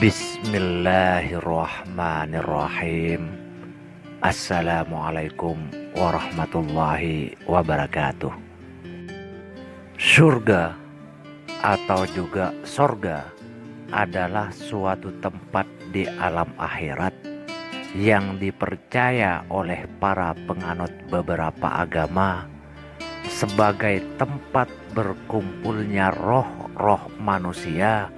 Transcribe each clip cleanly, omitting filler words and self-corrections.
Bismillahirrahmanirrahim. Assalamualaikum warahmatullahi wabarakatuh. Surga atau juga sorga adalah suatu tempat di alam akhirat yang dipercaya oleh para penganut beberapa agama sebagai tempat berkumpulnya roh-roh manusia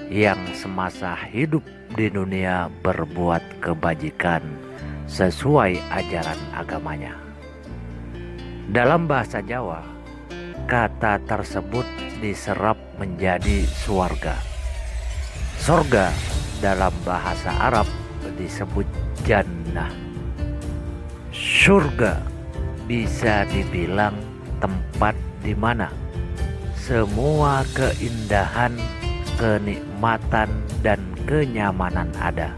yang semasa hidup di dunia berbuat kebajikan sesuai ajaran agamanya. Dalam bahasa Jawa, kata tersebut diserap menjadi suarga. Sorga dalam bahasa Arab disebut jannah. Surga bisa dibilang tempat di mana semua keindahan, kenikmatan dan kenyamanan ada.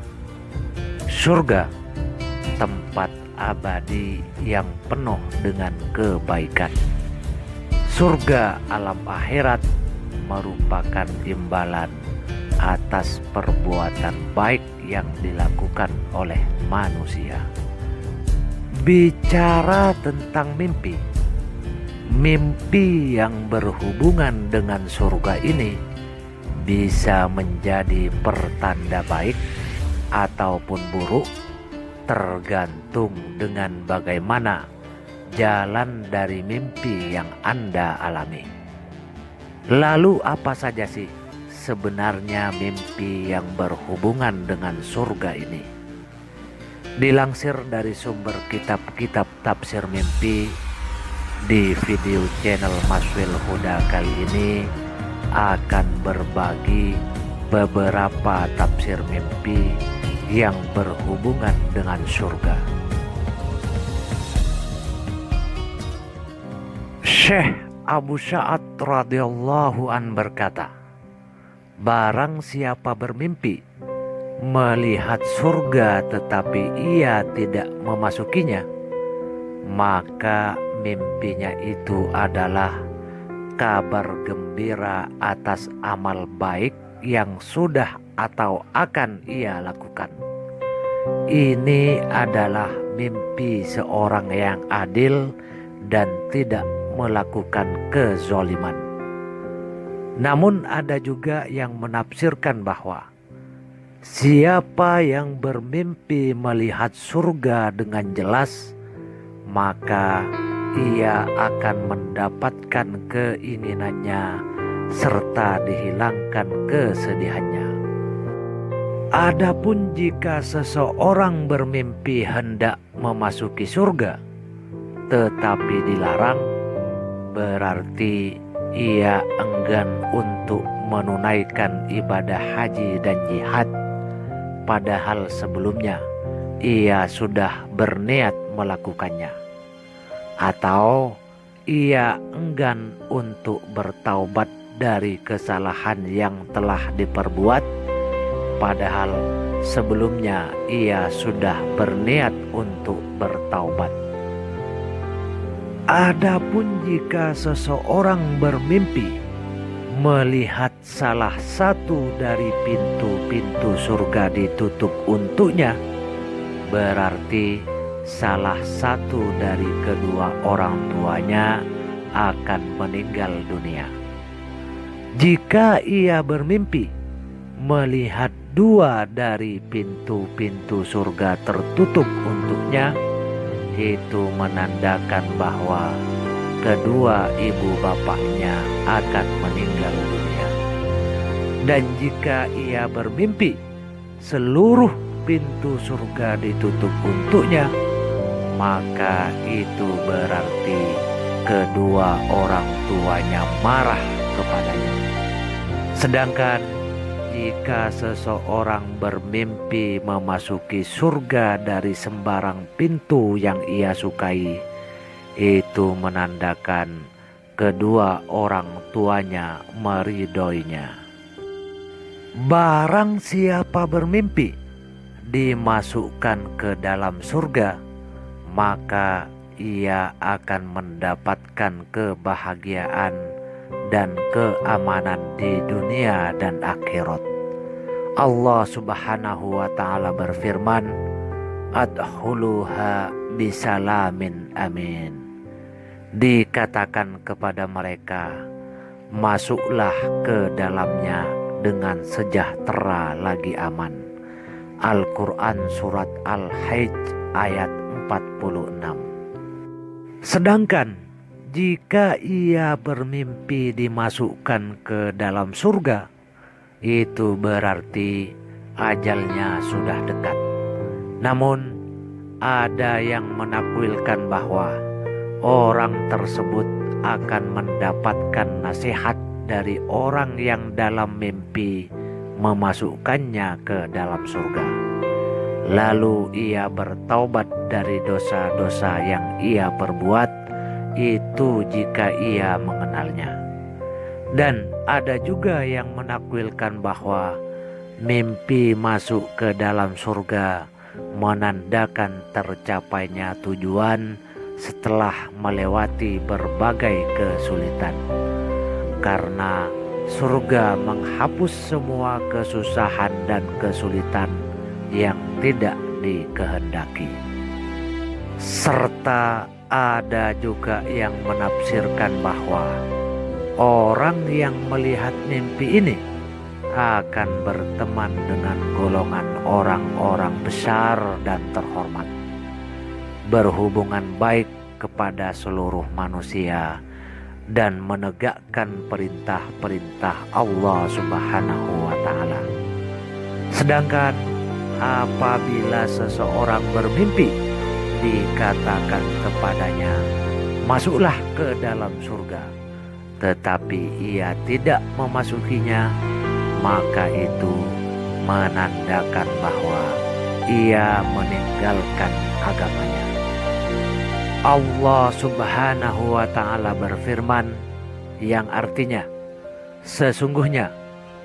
Surga tempat abadi yang penuh dengan kebaikan. Surga alam akhirat merupakan imbalan atas perbuatan baik yang dilakukan oleh manusia. Bicara tentang mimpi yang berhubungan dengan surga ini bisa menjadi pertanda baik ataupun buruk, tergantung dengan bagaimana jalan dari mimpi yang Anda alami. Lalu apa saja sih sebenarnya mimpi yang berhubungan dengan surga ini? Dilansir dari sumber kitab-kitab tafsir mimpi, di video channel Maswil Huda kali ini akan berbagi beberapa tafsir mimpi yang berhubungan dengan surga. Syekh Abu Sa'ad radhiyallahu an berkata, barang siapa bermimpi melihat surga tetapi ia tidak memasukinya, maka mimpinya itu adalah kabar gembira atas amal baik yang sudah atau akan ia lakukan. Ini adalah mimpi seorang yang adil dan tidak melakukan kezoliman. Namun ada juga yang menafsirkan bahwa siapa yang bermimpi melihat surga dengan jelas, maka ia akan mendapatkan keinginannya serta dihilangkan kesedihannya. Adapun jika seseorang bermimpi hendak memasuki surga tetapi dilarang, berarti ia enggan untuk menunaikan ibadah haji dan jihad, padahal sebelumnya ia sudah berniat melakukannya. Atau ia enggan untuk bertaubat dari kesalahan yang telah diperbuat, padahal sebelumnya ia sudah berniat untuk bertaubat. Adapun jika seseorang bermimpi melihat salah satu dari pintu-pintu surga ditutup untuknya, berarti salah satu dari kedua orang tuanya akan meninggal dunia. Jika ia bermimpi melihat dua dari pintu-pintu surga tertutup untuknya, itu menandakan bahwa kedua ibu bapaknya akan meninggal dunia. Dan jika ia bermimpi seluruh pintu surga ditutup untuknya, maka itu berarti kedua orang tuanya marah kepadanya. Sedangkan jika seseorang bermimpi memasuki surga dari sembarang pintu yang ia sukai, itu menandakan kedua orang tuanya meridhoinya. Barang siapa bermimpi dimasukkan ke dalam surga, maka ia akan mendapatkan kebahagiaan dan keamanan di dunia dan akhirat. Allah Subhanahu wa ta'ala berfirman, adkhuluha bisalamin amin. Dikatakan kepada mereka, masuklah ke dalamnya dengan sejahtera lagi aman. Al-Quran Surat Al-Hajj ayat 46. Sedangkan jika ia bermimpi dimasukkan ke dalam surga, itu berarti ajalnya sudah dekat. Namun ada yang menakwilkan bahwa orang tersebut akan mendapatkan nasihat dari orang yang dalam mimpi memasukkannya ke dalam surga. Lalu ia bertaubat dari dosa-dosa yang ia perbuat, itu jika ia mengenalnya. Dan ada juga yang menakwilkan bahwa mimpi masuk ke dalam surga menandakan tercapainya tujuan setelah melewati berbagai kesulitan. Karena surga menghapus semua kesusahan dan kesulitan yang tidak dikehendaki. Serta ada juga yang menafsirkan bahwa orang yang melihat mimpi ini akan berteman dengan golongan orang-orang besar dan terhormat, berhubungan baik kepada seluruh manusia, dan menegakkan perintah-perintah Allah Subhanahu wa ta'ala. Sedangkan apabila seseorang bermimpi, dikatakan kepadanya, masuklah ke dalam surga, tetapi ia tidak memasukinya, maka itu menandakan bahwa ia meninggalkan agamanya. Allah Subhanahu wa ta'ala berfirman, yang artinya, sesungguhnya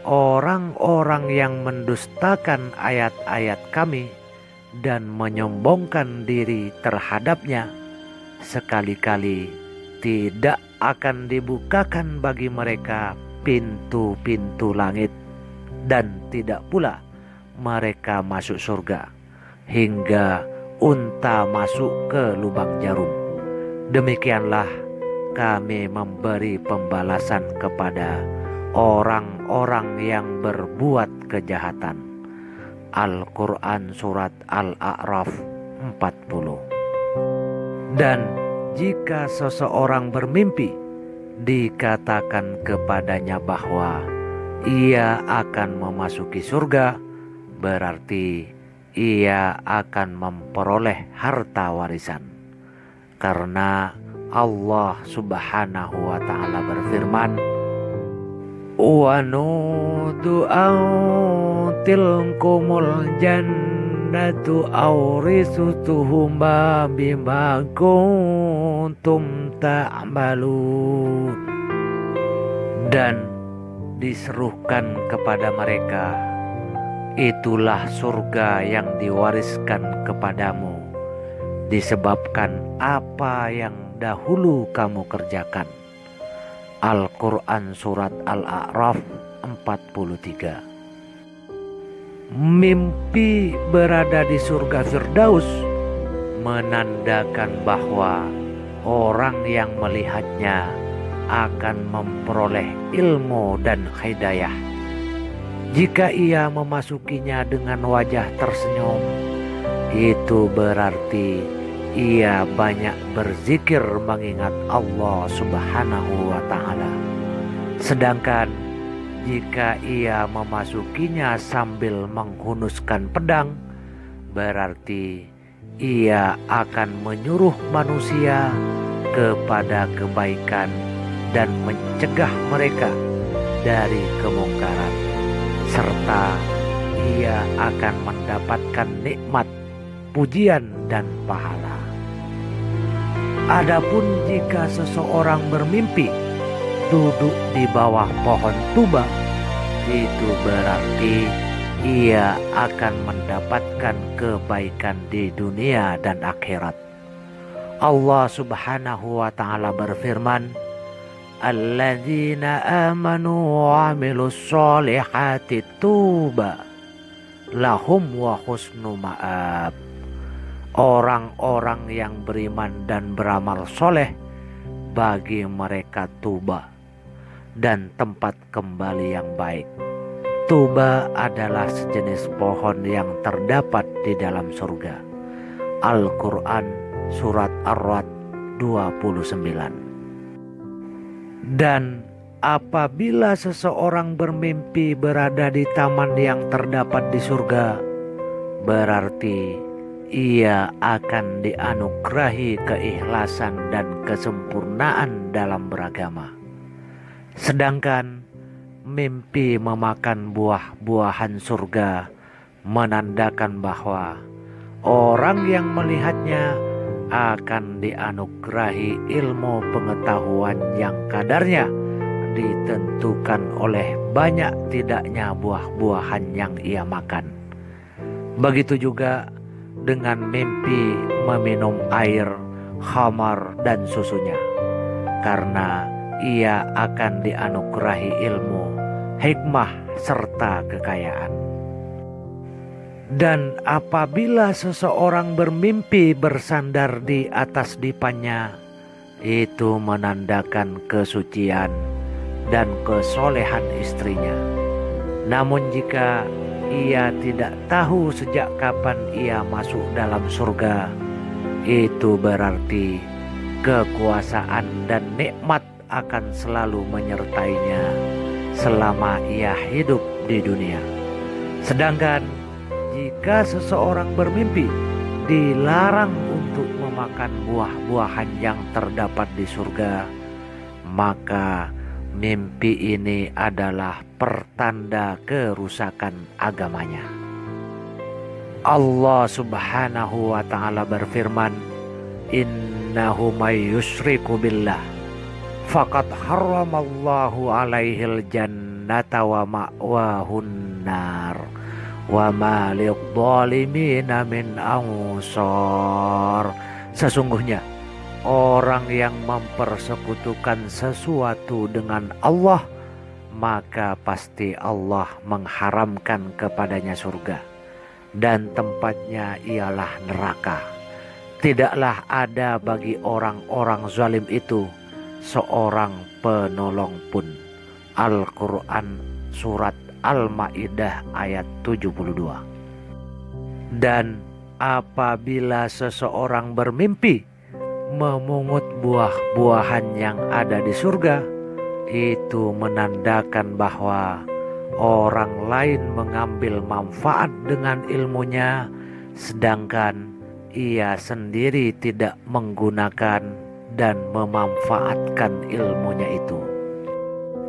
orang-orang yang mendustakan ayat-ayat kami dan menyombongkan diri terhadapnya, sekali-kali tidak akan dibukakan bagi mereka pintu-pintu langit, dan tidak pula mereka masuk surga hingga unta masuk ke lubang jarum. Demikianlah kami memberi pembalasan kepada orang-orang yang berbuat kejahatan. Al-Quran Surat Al-A'raf 40. Dan jika seseorang bermimpi, dikatakan kepadanya bahwa ia akan memasuki surga, berarti ia akan memperoleh harta warisan. Karena Allah Subhanahu wa ta'ala berfirman, wa nudu an tilkumul jannatu awrisutuhuma bima kuntum ta'malun. Dan diserukan kepada mereka, itulah surga yang diwariskan kepadamu disebabkan apa yang dahulu kamu kerjakan. Al-Quran Surat Al-A'raf 43. Mimpi berada di surga Firdaus menandakan bahwa orang yang melihatnya akan memperoleh ilmu dan hidayah. Jika ia memasukinya dengan wajah tersenyum, itu berarti ia banyak berzikir mengingat Allah Subhanahu wa ta'ala. Sedangkan jika ia memasukinya sambil menghunuskan pedang, berarti ia akan menyuruh manusia kepada kebaikan dan mencegah mereka dari kemungkaran, serta ia akan mendapatkan nikmat, pujian dan pahala. Adapun jika seseorang bermimpi duduk di bawah pohon tuba, itu berarti ia akan mendapatkan kebaikan di dunia dan akhirat. Allah Subhanahu wa ta'ala berfirman, alladzina amanu wa amilus solihati tuba lahum wa husnu ma'ab. Orang-orang yang beriman dan beramal soleh, bagi mereka tuba dan tempat kembali yang baik. Tuba adalah sejenis pohon yang terdapat di dalam surga. Al-Quran Surat Ar-Ra'd 29. Dan apabila seseorang bermimpi berada di taman yang terdapat di surga, berarti ia akan dianugerahi keikhlasan dan kesempurnaan dalam beragama. Sedangkan mimpi memakan buah-buahan surga menandakan bahwa orang yang melihatnya akan dianugerahi ilmu pengetahuan yang kadarnya ditentukan oleh banyak tidaknya buah-buahan yang ia makan. Begitu juga dengan mimpi meminum air, khamar dan susunya, karena ia akan dianugerahi ilmu, hikmah serta kekayaan. Dan apabila seseorang bermimpi bersandar di atas dipannya, itu menandakan kesucian dan kesolehan istrinya. Namun jika ia tidak tahu sejak kapan ia masuk dalam surga, itu berarti kekuasaan dan nikmat akan selalu menyertainya selama ia hidup di dunia. Sedangkan jika seseorang bermimpi dilarang untuk memakan buah-buahan yang terdapat di surga, maka mimpi ini adalah pertanda kerusakan agamanya. Allah Subhanahu wa ta'ala berfirman, innahu may yusyriku billah faqad harramallahu alaihil jannata wa ma'wahun nar wa ma lidh-dhalimina min ansar. Sesungguhnya orang yang mempersekutukan sesuatu dengan Allah, maka pasti Allah mengharamkan kepadanya surga, dan tempatnya ialah neraka. Tidaklah ada bagi orang-orang zalim itu seorang penolong pun. Al-Quran Surat Al-Ma'idah ayat 72. Dan apabila seseorang bermimpi memungut buah-buahan yang ada di surga, itu menandakan bahwa orang lain mengambil manfaat dengan ilmunya, sedangkan ia sendiri tidak menggunakan dan memanfaatkan ilmunya itu.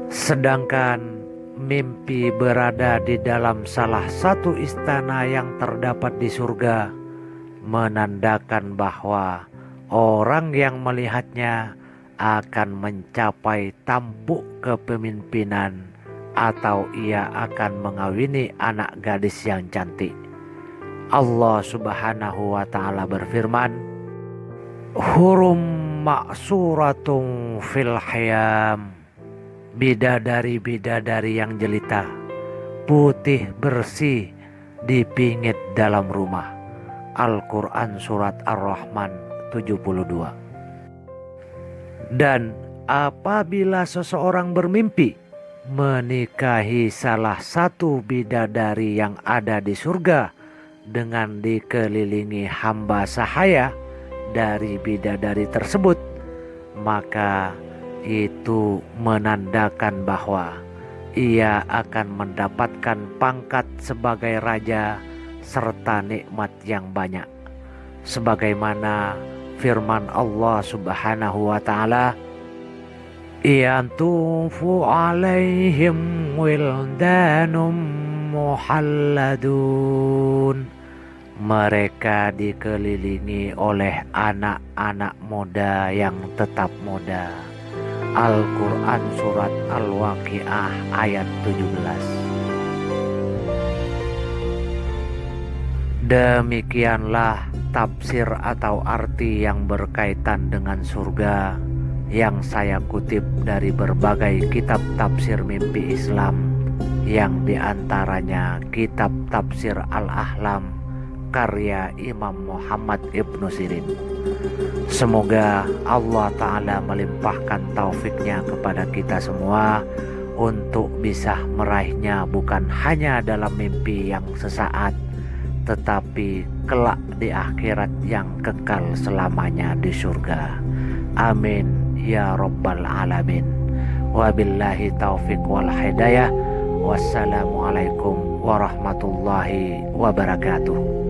Sedangkan mimpi berada di dalam salah satu istana yang terdapat di surga menandakan bahwa orang yang melihatnya akan mencapai tampuk kepemimpinan atau ia akan mengawini anak gadis yang cantik. Allah Subhanahu wa ta'ala berfirman, hurum maksuratun fil hayam, bidadari-bidadari yang jelita, putih bersih di pingit dalam rumah. Al-Quran Surat Ar-Rahman 72. Dan apabila seseorang bermimpi menikahi salah satu bidadari yang ada di surga dengan dikelilingi hamba sahaya dari bidadari tersebut, maka itu menandakan bahwa ia akan mendapatkan pangkat sebagai raja serta nikmat yang banyak, sebagaimana firman Allah Subhanahu wa ta'ala, yantufu alaihim wildanum muhalladun, mereka dikelilingi oleh anak-anak muda yang tetap muda. Al-Quran Surat Al-Waqi'ah ayat 17. Demikianlah tafsir atau arti yang berkaitan dengan surga yang saya kutip dari berbagai kitab tafsir mimpi Islam yang diantaranya kitab Tafsir Al-Ahlam karya Imam Muhammad Ibnu Sirin. Semoga Allah Ta'ala melimpahkan taufiknya kepada kita semua untuk bisa meraihnya bukan hanya dalam mimpi yang sesaat, tetapi kelak di akhirat yang kekal selamanya di surga. Amin ya rabbal alamin. Wabillahi taufiq wal hidayah. Wassalamualaikum warahmatullahi wabarakatuh.